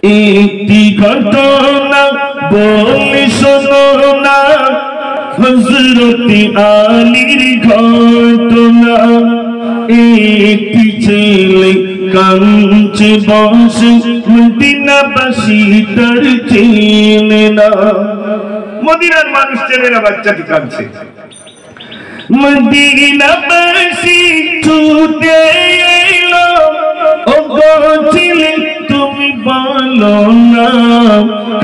একটি ঘটনা বলি শোনো না, হযরতে আলীর ঘটনা। একটি ছেলে কাঁদছে বসে, মদিনাবাসী তার চেনে না। মদিনার মানুষ চেনে না বাচ্চাটি কাঁদছে। মদিনাবাসী ছুটে এলো, ও গো ছেলে তুমি বলো না,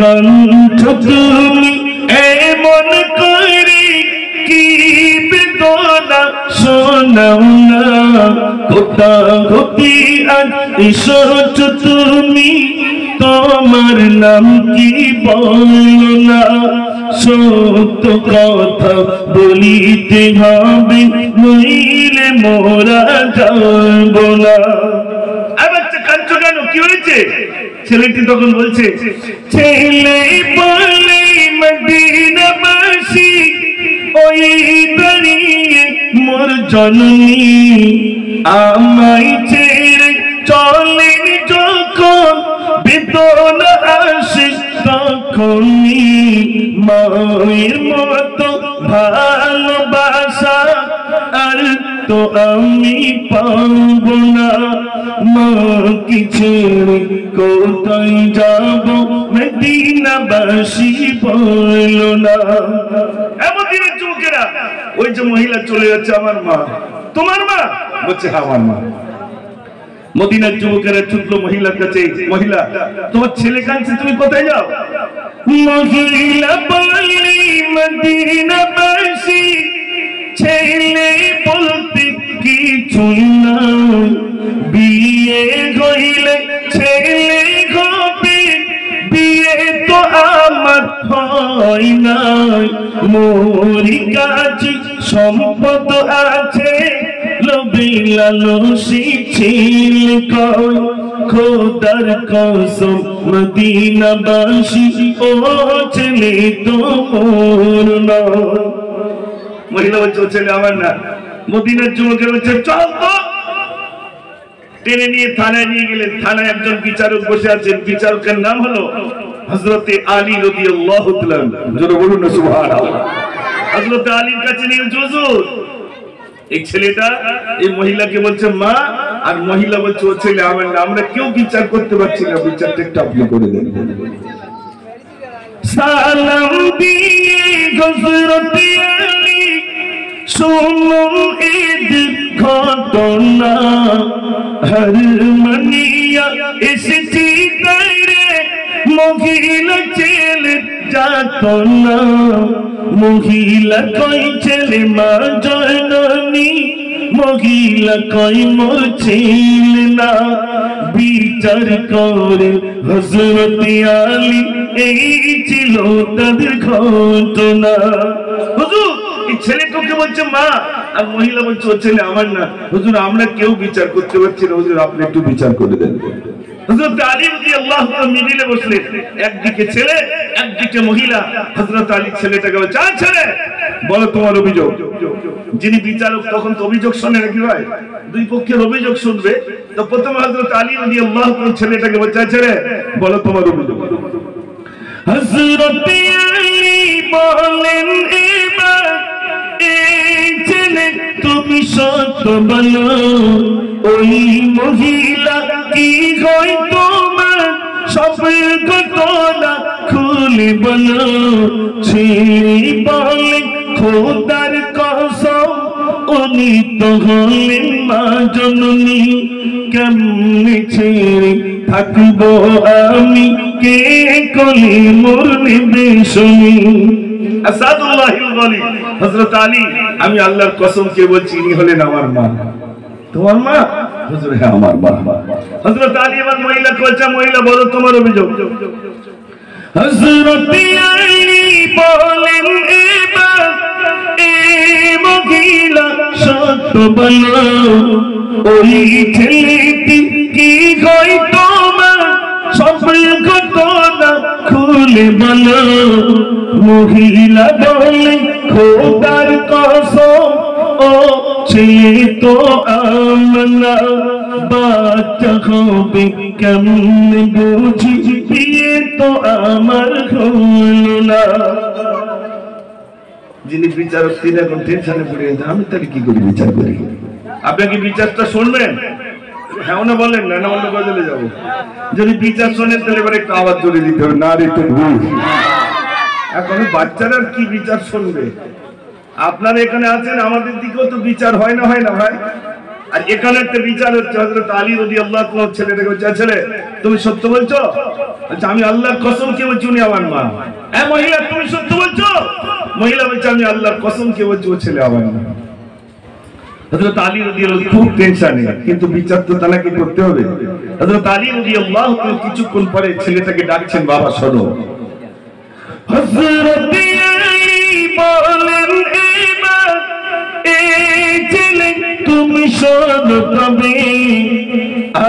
কাঁদছো তুমি এমন করে, কি বেদনা শোনাও না। কোথা হতে আজ এসেছো তুমি, তোমার নাম কি বলো না। সত্য কথা বলিতে হবে, নইলে মোরা যাব না। বাচ্চা কাঁদছো কেন, কি হয়েছে? ছেলেটি তখন বলছে, ছেলে বলে মদিনাবাসী, ওই দাঁড়িয়ে মোর জননী, আমায় ছেড়ে চলেন যখন, বেদনা আসে তখনই। মায়ের মতো ভালোবাসা আর তো আমি পাব না। মা কি ছেড়ে কোথায় যাব, মদিনাবাসী বলো না। এমন দিনের যুবকেরা, ওই যে মহিলা চলে যাচ্ছে, আমার মা, তোমার মা? বলছে হ্যাঁ আমার মা। মদিনার যুবকেরা ছুটলো মহিলার কাছে, মহিলা তোমার ছেলে কাঁদছে, তুমি কোথায় যাও? মহিলা বললি মদিনাবাসী, ছেলে বলতে কিছুই না, বিয়ে হইলে ছেলে হবে, বিয়ে তো আমার হয় না। মোরি কাছে সম্পদ আছে, লোভে লালসী ছেলে কয়, খোদার কসম মদিনাবাসী, ও ছেলে তো মোর না। মহিলা বলছে ও ছেলে আমার না। মদিনার যুবকের বলছে চল তো। টেনে নিয়ে থানায় নিয়ে গেলেন। থানায় একজন বিচারক বসে আছেন, বিচারকের নাম হলো হযরতে আলী রাদিয়াল্লাহু তাআলা। জোরে বলুন না সুবহানাল্লাহ। হযরতে আলীর কাছে নিয়ে হুজুর, এই ছেলেটা এই মহিলাকে বলছে মা, আর মহিলা বলছে ও ছেলে আমার না, আমরা কেউ বিচার করতে পারছি না, বিচারটা একটু আপনি করে দেন। সালাম দিয়ে হযরতে আলী শুনুন ঈদ ঘটনা, হর মনিয়া এসেছি তাইরে, মহিলা ছেলে যাত না। মহিলা কই ছেলে মা জননী, মহিলা কই মোর ছেলে না। বিচার করে হযরতে আলী, এই ছিল তাদের ঘটনা। হুজুর এই ছেলেটাকে বলছে মা, আর মহিলা বলছে ও ছেলে আমার না। হুজুর আমরা কেউ বিচার করতে পারছি না, হুজুর আপনি একটু বিচার করে দেন। হযরত আলী রাদিয়াল্লাহু তাআলা মিডিলে বসলেন, একদিকে ছেলে একদিকে মহিলা। হযরত আলী ছেলেটাকে বলছে আ ছেলে বলো তোমার অভিযোগ। যিনি বিচারক তখন তো অভিযোগ শুনে নাকি ভাই, দুই পক্ষের অভিযোগ শুনবে। তো প্রথমে হযরত আলী রাদিয়াল্লাহু তাআলা ছেলেটাকে বলছে ছেলে বলো তোমার অভিযোগ। হযরত আলী বলেন এবার, এই ছেলে তুমি সত্য বলো, ওই মহিলা কি হয় তোমার, সব ঘটনা খুলে বলো। ছেলে বলে খোদার কসম, উনি তো হলেন মা জননী, কেমনে ছেড়ে থাকবো আমি, কে কোলে মোর নির্দেশনী। আসাদুল্লাহিল গনি হযরত আলী, আমি আল্লাহর কসম কে বলছি, ইনি হলেন আমার মা। তোমার মা? হুজুর হ্যাঁ আমার মা। হযরত আলী এবার মহিলা বলছে, মহিলা বলো তোমার অভিযোগ। হযরত আলী বলেন এবার, এই মহিলা সত্য বলো, ওই ছেলেটি কি হয় তোমার, সব ঘটনা খুলে বলো। মহিলা বলে খোদার কসম, ও ছেলে তো আমনা, বাচ্চা হবে কেমনে বুঝি, বিয়ে তো আমার হলো না। যিনি বিচারক তিনি এখন টেনশনে পড়ে গেছেন, আমি তাহলে কি করি বিচার করি? আপনাকে বিচারটা শুনবেন? হ্যাঁ না বলেন, না না অন্য গজলে যাবো। যদি বিচার শোনেন তাহলে এবার একটু আওয়াজ জোরে দিতে হবে, না রে তো ভুল। এখন বাচ্চারা কি বিচার শুনবে? আপনারা এখানে আছেন, আমাদের দিকেও তো বিচার হয় না, হয় না ভাই? আর এখানে একটা বিচার হচ্ছে, হযরত আলী রাদিয়াল্লাহু আনহু ছেলেটাকে বলছে, ছেলে তুমি সত্য বলছো? আচ্ছা আমি আল্লাহর কসম কে বলছি উনি আমার মা। হ্যাঁ মহিলা তুমি সত্য বলছো? মহিলা বলছে আমি আল্লাহর কসম কে বলছি ও ছেলে আমার মা। হযরত আলী রাদিয়াল্লাহু আনহু খুব টেনশনে, কিন্তু বিচার তো তাকে করতে হবে। হযরত আলী রাদিয়াল্লাহু আনহু কিছুক্ষণ পরে ছেলেটাকে ডাকছেন, বাবা শোনো। হযরত আলী বলেন, এবার এই ছেলে তুমি শোনো তবে,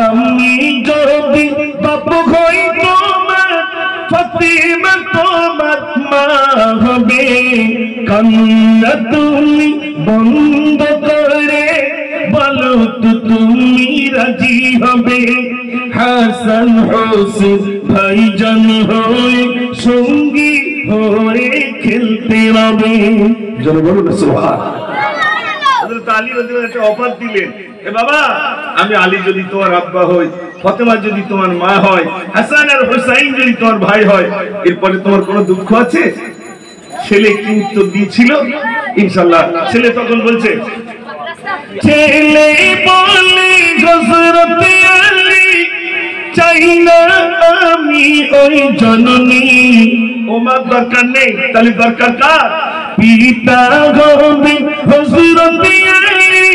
আমি যদি বাপ হই তোমার, ফাতিমা তোমার মা হবে। কান্না তুমি বন্ধ করে বলো তো তুমি রাজি হবে? হাসান হোসেন ভাইজান হয়ে সঙ্গী হয়ে খেলতে হবে। যেন বলুন সুবহানাল্লাহ। হযরত আলী রাদিয়াল্লাহু আনহু একটা অফার দিলেন, এ বাবা আমি আলী যদি তোমার আব্বা হই, ফাতেমা যদি তোমার মা হয়, হাসান আর হুসাইন যদি তোমার ভাই হয়, এরপরে তোমার কোনো দুঃখ আছে? ছেলে কি উত্তর দিয়েছিল? ইনশাআল্লাহ ছেলে তখন বলছে, ছেলে বলে হযরত আলী চাই না আমি ওই জননী। ওমার দরকার নেই, তাহলে দরকার কার? পিতা হবে হযরত আলী,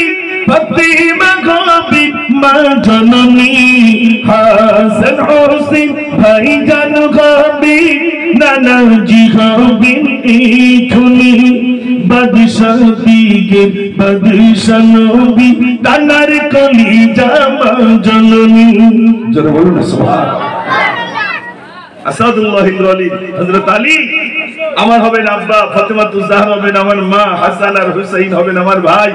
ফাতিমা হবে মা জননী, হাসান হোসেন ভাইজান হবে নানাজি হবেন এখুনি। বাদশাহ দিগের বাদশাহ নবী, তানার কলিজা মা জননী। যারা বলুন সুবহানাল্লাহ। আসাদুল্লাহিল ওয়ালি হযরত আলী আমার হবেন আব্বা, ফাতেমাতুজ জাহরা হবেন আমার মা, হাসান আর হুসাইন হবেন আমার ভাই,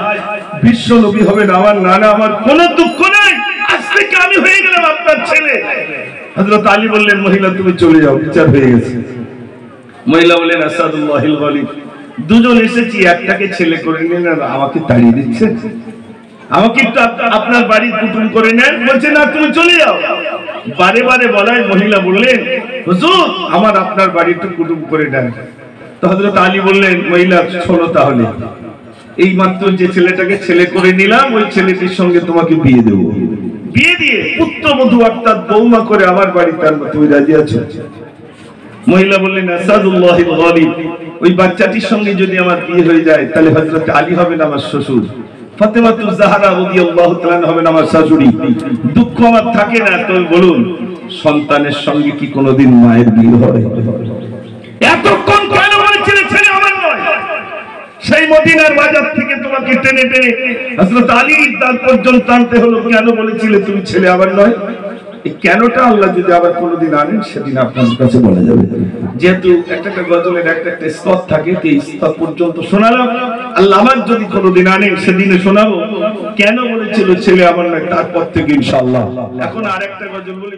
বিশ্ব নবী হবেন আমার নানা। আমার কোনো দুঃখ নাই, আজ থেকে আমি হয়ে গেলাম আপনার ছেলে। হযরত আলী বললেন, মহিলা তুমি চলে যাও, বিচার হয়ে গেছে। মহিলা বললেন, আসাদুল্লাহিল ওয়ালি দুজন এসেছি, একটাকে ছেলে করে নিলেন আর আমাকে তাড়িয়ে দিচ্ছে। আমাকে একটু আপনার বাড়ি কুটুম করে নেন। বলছে না তুমি চলে যাও। বারে বারে বলায় মহিলা বললেন, হুজুর আমার আপনার বাড়ি একটু কুটুম করে নেন। তো হযরত আলী বললেন, মহিলা শোনো তাহলে, এই মাত্র যে ছেলেটাকে ছেলে করে নিলাম, ওই ছেলেটির সঙ্গে তোমাকে বিয়ে দেবো। বিয়ে দিয়ে পুত্রবধূ অর্থাৎ বৌমা করে আমার বাড়িতে আনবো, তুমি রাজি আছো? মহিলা বললেন, আসাদুল্লাহিল ওয়ালি ওই বাচ্চাটির সঙ্গে যদি আমার বিয়ে হয়ে যায়, তাহলে হযরত আলী হবেন আমার শ্বশুর, ফাতেমাতুজ জাহরা রাদিয়াল্লাহু তাআলা হবেন আমার শাশুড়ি। দুঃখ আমার থাকে না। তো বলুন, সন্তানের সঙ্গে কি কোনোদিন মায়ের বিয়ে হয়? এতক্ষণ কেন বলেছিল ছেলে আমার নয়? সেই মদিনার বাজার থেকে তোমাকে টেনে টেনে হযরত আলী তার পর্যন্ত আনতে হলো। কেন বলেছিলে তুমি ছেলে আমার নয়? এই কেনটা আল্লাহ যদি আবার কোনোদিন আনেন, সেদিন আপনার কাছে বলা যাবে। যেহেতু একটা গজলের একটা স্তর থাকে, এই স্তর পর্যন্ত শোনালাম। আল্লাহ আবার যদি কোনোদিন আনেন, সেদিনে শোনাবো কেন বলেছিল ছেলে আমার নয়, তারপর থেকে ইনশাআল্লাহ। এখন আরেকটা গজল বলি।